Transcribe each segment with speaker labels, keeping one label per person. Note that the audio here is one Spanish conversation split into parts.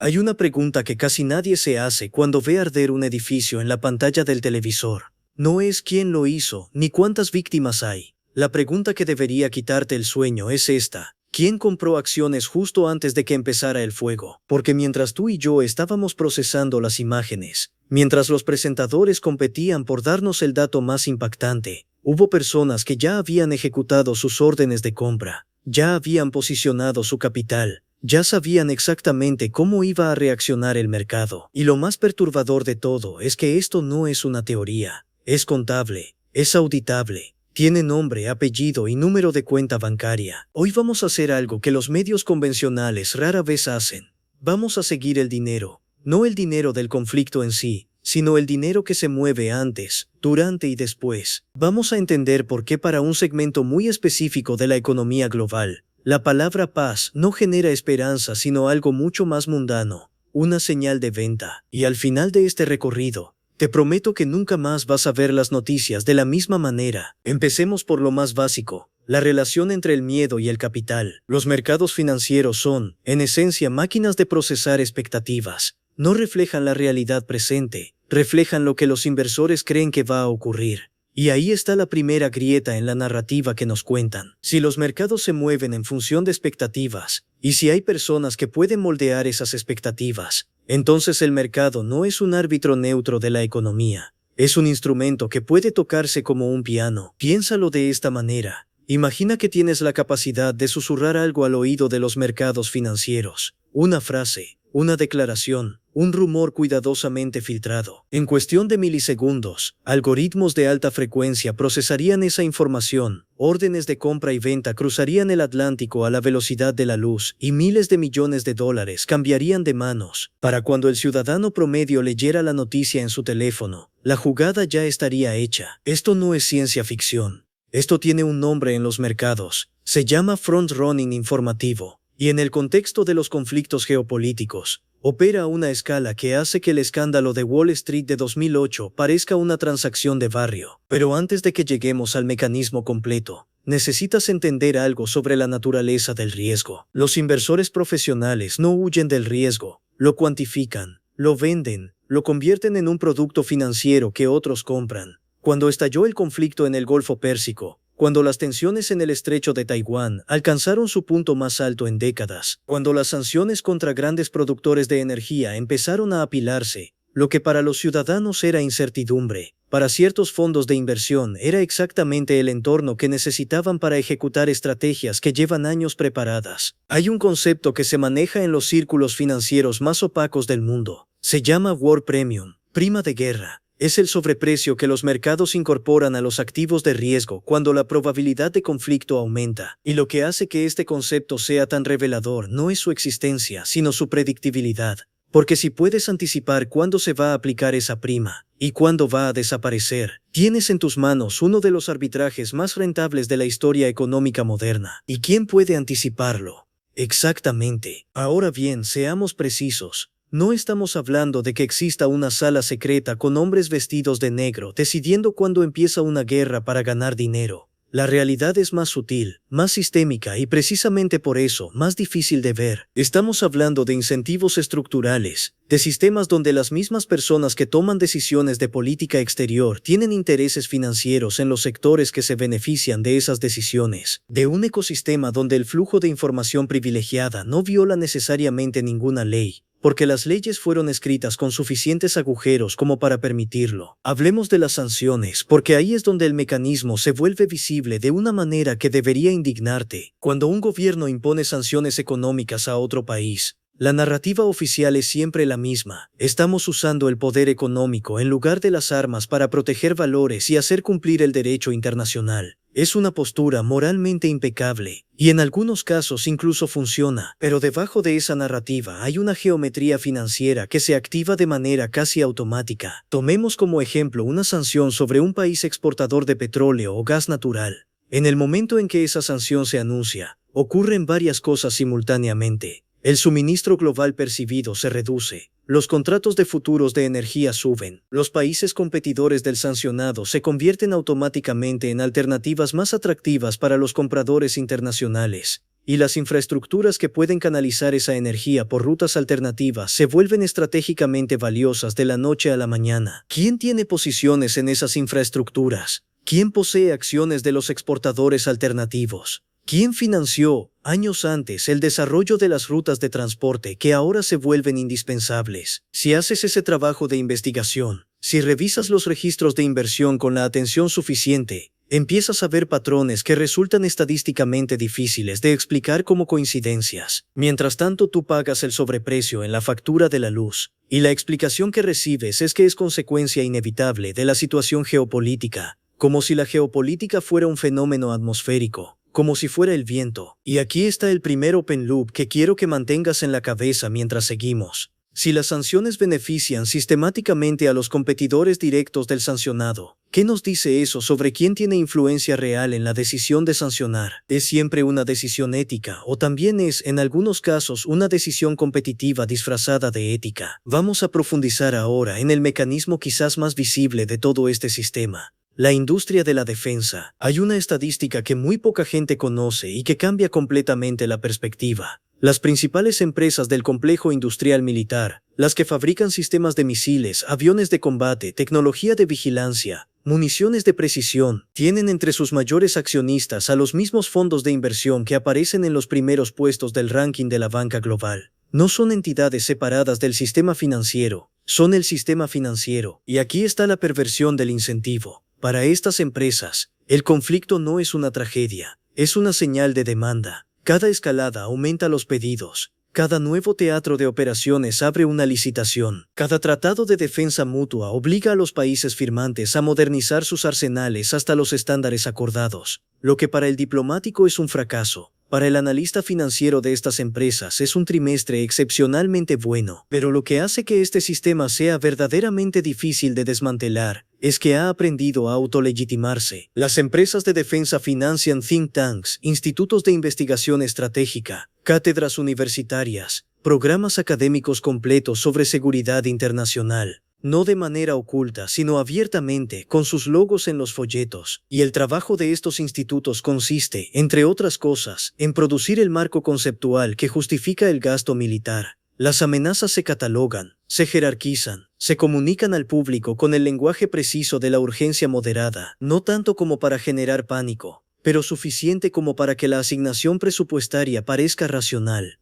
Speaker 1: Hay una pregunta que casi nadie se hace cuando ve arder un edificio en la pantalla del televisor. No es quién lo hizo, ni cuántas víctimas hay. La pregunta que debería quitarte el sueño es esta. ¿Quién compró acciones justo antes de que empezara el fuego? Porque mientras tú y yo estábamos procesando las imágenes, mientras los presentadores competían por darnos el dato más impactante, hubo personas que ya habían ejecutado sus órdenes de compra, ya habían posicionado su capital, ya sabían exactamente cómo iba a reaccionar el mercado. Y lo más perturbador de todo es que esto no es una teoría, es contable, es auditable. Tiene nombre, apellido y número de cuenta bancaria. Hoy vamos a hacer algo que los medios convencionales rara vez hacen. Vamos a seguir el dinero, no el dinero del conflicto en sí, sino el dinero que se mueve antes, durante y después. Vamos a entender por qué para un segmento muy específico de la economía global, la palabra paz no genera esperanza sino algo mucho más mundano, una señal de venta. Y al final de este recorrido, te prometo que nunca más vas a ver las noticias de la misma manera. Empecemos por lo más básico, la relación entre el miedo y el capital. Los mercados financieros son, en esencia, máquinas de procesar expectativas. No reflejan la realidad presente, reflejan lo que los inversores creen que va a ocurrir. Y ahí está la primera grieta en la narrativa que nos cuentan. Si los mercados se mueven en función de expectativas, y si hay personas que pueden moldear esas expectativas, entonces el mercado no es un árbitro neutro de la economía. Es un instrumento que puede tocarse como un piano. Piénsalo de esta manera. Imagina que tienes la capacidad de susurrar algo al oído de los mercados financieros. Una frase, una declaración, un rumor cuidadosamente filtrado. En cuestión de milisegundos, algoritmos de alta frecuencia procesarían esa información, órdenes de compra y venta cruzarían el Atlántico a la velocidad de la luz y miles de millones de dólares cambiarían de manos. Para cuando el ciudadano promedio leyera la noticia en su teléfono, la jugada ya estaría hecha. Esto no es ciencia ficción. Esto tiene un nombre en los mercados. Se llama front-running informativo. Y en el contexto de los conflictos geopolíticos, opera a una escala que hace que el escándalo de Wall Street de 2008 parezca una transacción de barrio. Pero antes de que lleguemos al mecanismo completo, necesitas entender algo sobre la naturaleza del riesgo. Los inversores profesionales no huyen del riesgo, lo cuantifican, lo venden, lo convierten en un producto financiero que otros compran. Cuando estalló el conflicto en el Golfo Pérsico, cuando las tensiones en el estrecho de Taiwán alcanzaron su punto más alto en décadas, cuando las sanciones contra grandes productores de energía empezaron a apilarse, lo que para los ciudadanos era incertidumbre, para ciertos fondos de inversión era exactamente el entorno que necesitaban para ejecutar estrategias que llevan años preparadas. Hay un concepto que se maneja en los círculos financieros más opacos del mundo. Se llama War Premium, prima de guerra. Es el sobreprecio que los mercados incorporan a los activos de riesgo cuando la probabilidad de conflicto aumenta. Y lo que hace que este concepto sea tan revelador no es su existencia, sino su predictibilidad. Porque si puedes anticipar cuándo se va a aplicar esa prima y cuándo va a desaparecer, tienes en tus manos uno de los arbitrajes más rentables de la historia económica moderna. ¿Y quién puede anticiparlo? Exactamente. Ahora bien, seamos precisos. No estamos hablando de que exista una sala secreta con hombres vestidos de negro decidiendo cuándo empieza una guerra para ganar dinero. La realidad es más sutil, más sistémica y precisamente por eso más difícil de ver. Estamos hablando de incentivos estructurales, de sistemas donde las mismas personas que toman decisiones de política exterior tienen intereses financieros en los sectores que se benefician de esas decisiones, de un ecosistema donde el flujo de información privilegiada no viola necesariamente ninguna ley, porque las leyes fueron escritas con suficientes agujeros como para permitirlo. Hablemos de las sanciones, porque ahí es donde el mecanismo se vuelve visible de una manera que debería indignarte. Cuando un gobierno impone sanciones económicas a otro país, la narrativa oficial es siempre la misma. Estamos usando el poder económico en lugar de las armas para proteger valores y hacer cumplir el derecho internacional. Es una postura moralmente impecable, y en algunos casos incluso funciona, pero debajo de esa narrativa hay una geometría financiera que se activa de manera casi automática. Tomemos como ejemplo una sanción sobre un país exportador de petróleo o gas natural. En el momento en que esa sanción se anuncia, ocurren varias cosas simultáneamente. El suministro global percibido se reduce, los contratos de futuros de energía suben, los países competidores del sancionado se convierten automáticamente en alternativas más atractivas para los compradores internacionales, y las infraestructuras que pueden canalizar esa energía por rutas alternativas se vuelven estratégicamente valiosas de la noche a la mañana. ¿Quién tiene posiciones en esas infraestructuras? ¿Quién posee acciones de los exportadores alternativos? ¿Quién financió, años antes, el desarrollo de las rutas de transporte que ahora se vuelven indispensables? Si haces ese trabajo de investigación, si revisas los registros de inversión con la atención suficiente, empiezas a ver patrones que resultan estadísticamente difíciles de explicar como coincidencias. Mientras tanto, tú pagas el sobreprecio en la factura de la luz, y la explicación que recibes es que es consecuencia inevitable de la situación geopolítica, como si la geopolítica fuera un fenómeno atmosférico, como si fuera el viento. Y aquí está el primer open loop que quiero que mantengas en la cabeza mientras seguimos. Si las sanciones benefician sistemáticamente a los competidores directos del sancionado, ¿qué nos dice eso sobre quién tiene influencia real en la decisión de sancionar? ¿Es siempre una decisión ética o también es, en algunos casos, una decisión competitiva disfrazada de ética? Vamos a profundizar ahora en el mecanismo quizás más visible de todo este sistema. La industria de la defensa. Hay una estadística que muy poca gente conoce y que cambia completamente la perspectiva. Las principales empresas del complejo industrial militar, las que fabrican sistemas de misiles, aviones de combate, tecnología de vigilancia, municiones de precisión, tienen entre sus mayores accionistas a los mismos fondos de inversión que aparecen en los primeros puestos del ranking de la banca global. No son entidades separadas del sistema financiero, son el sistema financiero. Y aquí está la perversión del incentivo. Para estas empresas, el conflicto no es una tragedia, es una señal de demanda. Cada escalada aumenta los pedidos. Cada nuevo teatro de operaciones abre una licitación. Cada tratado de defensa mutua obliga a los países firmantes a modernizar sus arsenales hasta los estándares acordados. Lo que para el diplomático es un fracaso, para el analista financiero de estas empresas es un trimestre excepcionalmente bueno. Pero lo que hace que este sistema sea verdaderamente difícil de desmantelar es que ha aprendido a autolegitimarse. Las empresas de defensa financian think tanks, institutos de investigación estratégica, cátedras universitarias, programas académicos completos sobre seguridad internacional. No de manera oculta, sino abiertamente, con sus logos en los folletos. Y el trabajo de estos institutos consiste, entre otras cosas, en producir el marco conceptual que justifica el gasto militar. Las amenazas se catalogan, se jerarquizan, se comunican al público con el lenguaje preciso de la urgencia moderada, no tanto como para generar pánico, pero suficiente como para que la asignación presupuestaria parezca racional.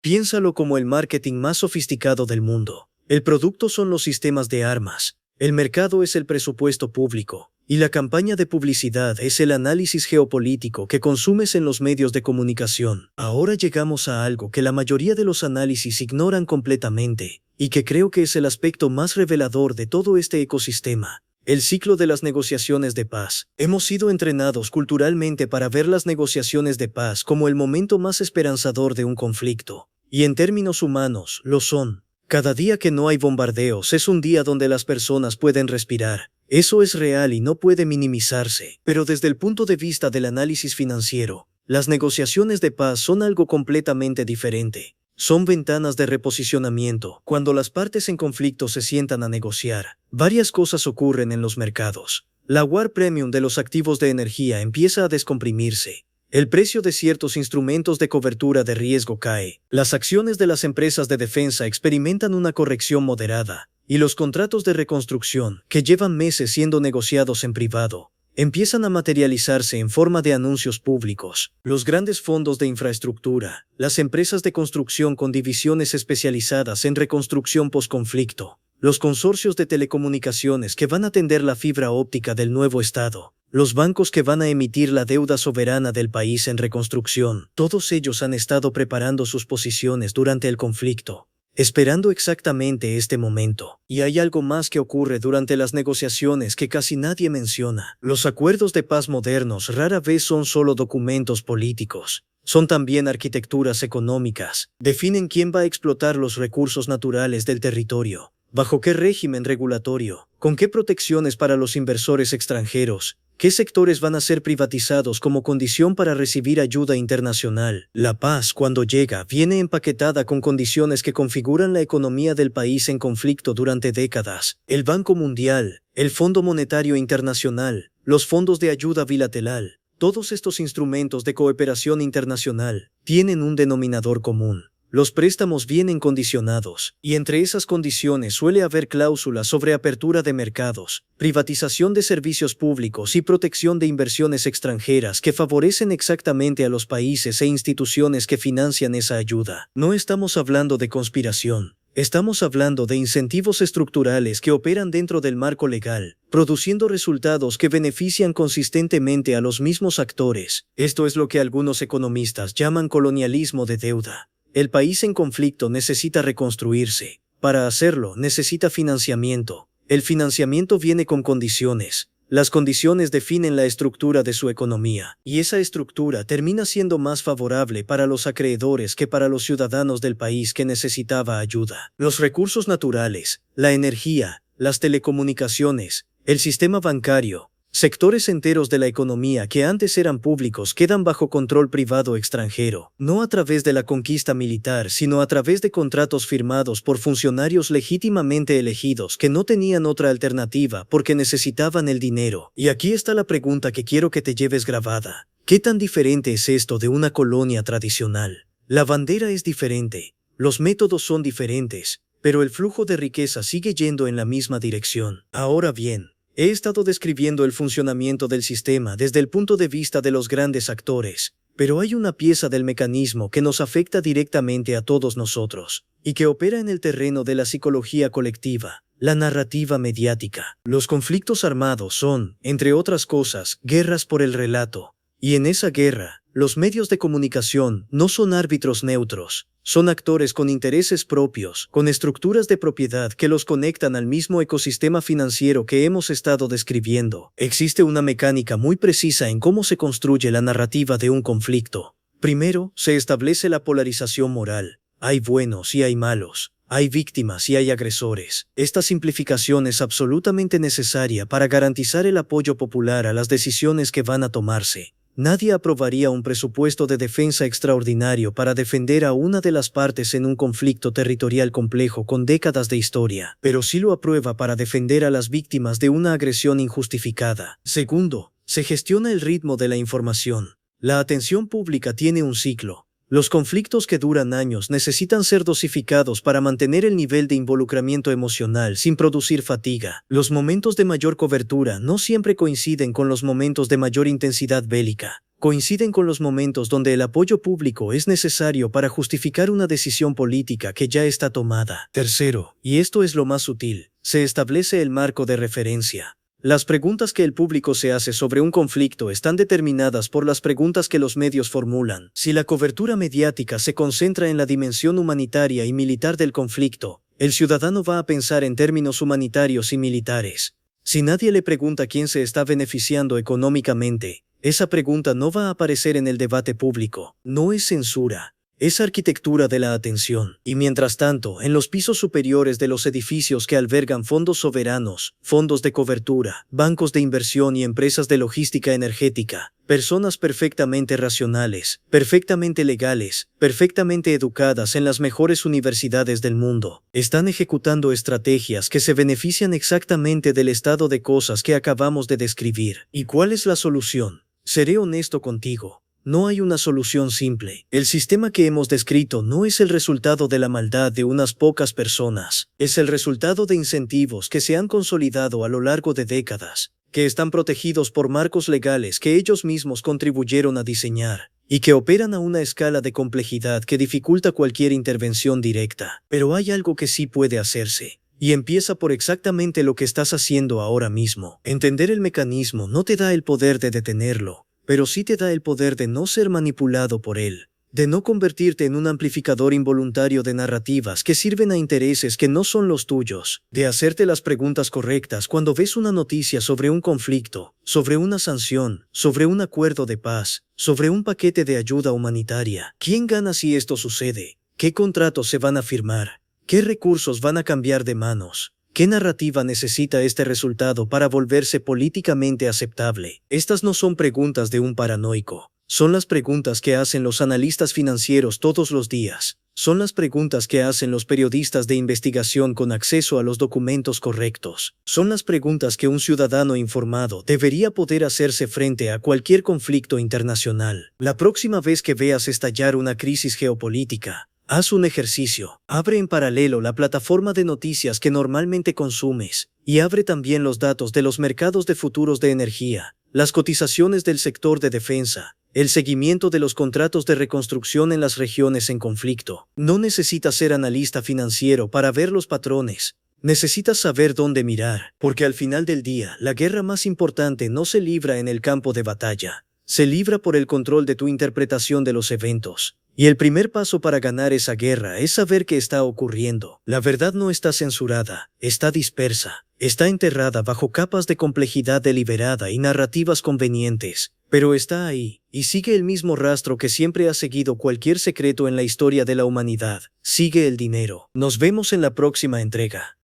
Speaker 1: Piénsalo como el marketing más sofisticado del mundo. El producto son los sistemas de armas, el mercado es el presupuesto público, y la campaña de publicidad es el análisis geopolítico que consumes en los medios de comunicación. Ahora llegamos a algo que la mayoría de los análisis ignoran completamente, y que creo que es el aspecto más revelador de todo este ecosistema. El ciclo de las negociaciones de paz. Hemos sido entrenados culturalmente para ver las negociaciones de paz como el momento más esperanzador de un conflicto, y en términos humanos, lo son. Cada día que no hay bombardeos es un día donde las personas pueden respirar. Eso es real y no puede minimizarse. Pero desde el punto de vista del análisis financiero, las negociaciones de paz son algo completamente diferente. Son ventanas de reposicionamiento. Cuando las partes en conflicto se sientan a negociar, varias cosas ocurren en los mercados. La war premium de los activos de energía empieza a descomprimirse. El precio de ciertos instrumentos de cobertura de riesgo cae. Las acciones de las empresas de defensa experimentan una corrección moderada. Y los contratos de reconstrucción, que llevan meses siendo negociados en privado, empiezan a materializarse en forma de anuncios públicos. Los grandes fondos de infraestructura, las empresas de construcción con divisiones especializadas en reconstrucción posconflicto, los consorcios de telecomunicaciones que van a tender la fibra óptica del nuevo Estado, los bancos que van a emitir la deuda soberana del país en reconstrucción, todos ellos han estado preparando sus posiciones durante el conflicto, esperando exactamente este momento. Y hay algo más que ocurre durante las negociaciones que casi nadie menciona. Los acuerdos de paz modernos rara vez son solo documentos políticos. Son también arquitecturas económicas. Definen quién va a explotar los recursos naturales del territorio, bajo qué régimen regulatorio, con qué protecciones para los inversores extranjeros, qué sectores van a ser privatizados como condición para recibir ayuda internacional. La paz, cuando llega, viene empaquetada con condiciones que configuran la economía del país en conflicto durante décadas. El Banco Mundial, el Fondo Monetario Internacional, los fondos de ayuda bilateral, Todos estos instrumentos de cooperación internacional tienen un denominador común. Los préstamos vienen condicionados, y entre esas condiciones suele haber cláusulas sobre apertura de mercados, privatización de servicios públicos y protección de inversiones extranjeras que favorecen exactamente a los países e instituciones que financian esa ayuda. No estamos hablando de conspiración. Estamos hablando de incentivos estructurales que operan dentro del marco legal, produciendo resultados que benefician consistentemente a los mismos actores. Esto es lo que algunos economistas llaman colonialismo de deuda. El país en conflicto necesita reconstruirse. Para hacerlo, necesita financiamiento. El financiamiento viene con condiciones. Las condiciones definen la estructura de su economía, y esa estructura termina siendo más favorable para los acreedores que para los ciudadanos del país que necesitaba ayuda. Los recursos naturales, la energía, las telecomunicaciones, el sistema bancario, sectores enteros de la economía que antes eran públicos quedan bajo control privado extranjero, no a través de la conquista militar, sino a través de contratos firmados por funcionarios legítimamente elegidos que no tenían otra alternativa porque necesitaban el dinero. Y aquí está la pregunta que quiero que te lleves grabada. ¿Qué tan diferente es esto de una colonia tradicional? La bandera es diferente, los métodos son diferentes, pero el flujo de riqueza sigue yendo en la misma dirección. Ahora bien, he estado describiendo el funcionamiento del sistema desde el punto de vista de los grandes actores, pero hay una pieza del mecanismo que nos afecta directamente a todos nosotros, y que opera en el terreno de la psicología colectiva, la narrativa mediática. Los conflictos armados son, entre otras cosas, guerras por el relato, y en esa guerra, los medios de comunicación no son árbitros neutros, son actores con intereses propios, con estructuras de propiedad que los conectan al mismo ecosistema financiero que hemos estado describiendo. Existe una mecánica muy precisa en cómo se construye la narrativa de un conflicto. Primero, se establece la polarización moral. Hay buenos y hay malos. Hay víctimas y hay agresores. Esta simplificación es absolutamente necesaria para garantizar el apoyo popular a las decisiones que van a tomarse. Nadie aprobaría un presupuesto de defensa extraordinario para defender a una de las partes en un conflicto territorial complejo con décadas de historia, pero sí lo aprueba para defender a las víctimas de una agresión injustificada. Segundo, se gestiona el ritmo de la información. La atención pública tiene un ciclo. Los conflictos que duran años necesitan ser dosificados para mantener el nivel de involucramiento emocional sin producir fatiga. Los momentos de mayor cobertura no siempre coinciden con los momentos de mayor intensidad bélica. Coinciden con los momentos donde el apoyo público es necesario para justificar una decisión política que ya está tomada. Tercero, y esto es lo más sutil, se establece el marco de referencia. Las preguntas que el público se hace sobre un conflicto están determinadas por las preguntas que los medios formulan. Si la cobertura mediática se concentra en la dimensión humanitaria y militar del conflicto, el ciudadano va a pensar en términos humanitarios y militares. Si nadie le pregunta quién se está beneficiando económicamente, esa pregunta no va a aparecer en el debate público. No es censura. Es arquitectura de la atención. Y mientras tanto, en los pisos superiores de los edificios que albergan fondos soberanos, fondos de cobertura, bancos de inversión y empresas de logística energética, personas perfectamente racionales, perfectamente legales, perfectamente educadas en las mejores universidades del mundo, están ejecutando estrategias que se benefician exactamente del estado de cosas que acabamos de describir. ¿Y cuál es la solución? Seré honesto contigo. No hay una solución simple. El sistema que hemos descrito no es el resultado de la maldad de unas pocas personas. Es el resultado de incentivos que se han consolidado a lo largo de décadas, que están protegidos por marcos legales que ellos mismos contribuyeron a diseñar, y que operan a una escala de complejidad que dificulta cualquier intervención directa. Pero hay algo que sí puede hacerse. Y empieza por exactamente lo que estás haciendo ahora mismo. Entender el mecanismo no te da el poder de detenerlo, pero sí te da el poder de no ser manipulado por él, de no convertirte en un amplificador involuntario de narrativas que sirven a intereses que no son los tuyos, de hacerte las preguntas correctas cuando ves una noticia sobre un conflicto, sobre una sanción, sobre un acuerdo de paz, sobre un paquete de ayuda humanitaria. ¿Quién gana si esto sucede? ¿Qué contratos se van a firmar? ¿Qué recursos van a cambiar de manos? ¿Qué narrativa necesita este resultado para volverse políticamente aceptable? Estas no son preguntas de un paranoico. Son las preguntas que hacen los analistas financieros todos los días. son las preguntas que hacen los periodistas de investigación con acceso a los documentos correctos. Son las preguntas que un ciudadano informado debería poder hacerse frente a cualquier conflicto internacional. La próxima vez que veas estallar una crisis geopolítica, haz un ejercicio. Abre en paralelo la plataforma de noticias que normalmente consumes y abre también los datos de los mercados de futuros de energía, las cotizaciones del sector de defensa, el seguimiento de los contratos de reconstrucción en las regiones en conflicto. No necesitas ser analista financiero para ver los patrones. Necesitas saber dónde mirar, porque al final del día, la guerra más importante no se libra en el campo de batalla. Se libra por el control de tu interpretación de los eventos. Y el primer paso para ganar esa guerra es saber qué está ocurriendo. La verdad no está censurada, está dispersa, está enterrada bajo capas de complejidad deliberada y narrativas convenientes, pero está ahí, y sigue el mismo rastro que siempre ha seguido cualquier secreto en la historia de la humanidad. Sigue el dinero. Nos vemos en la próxima entrega.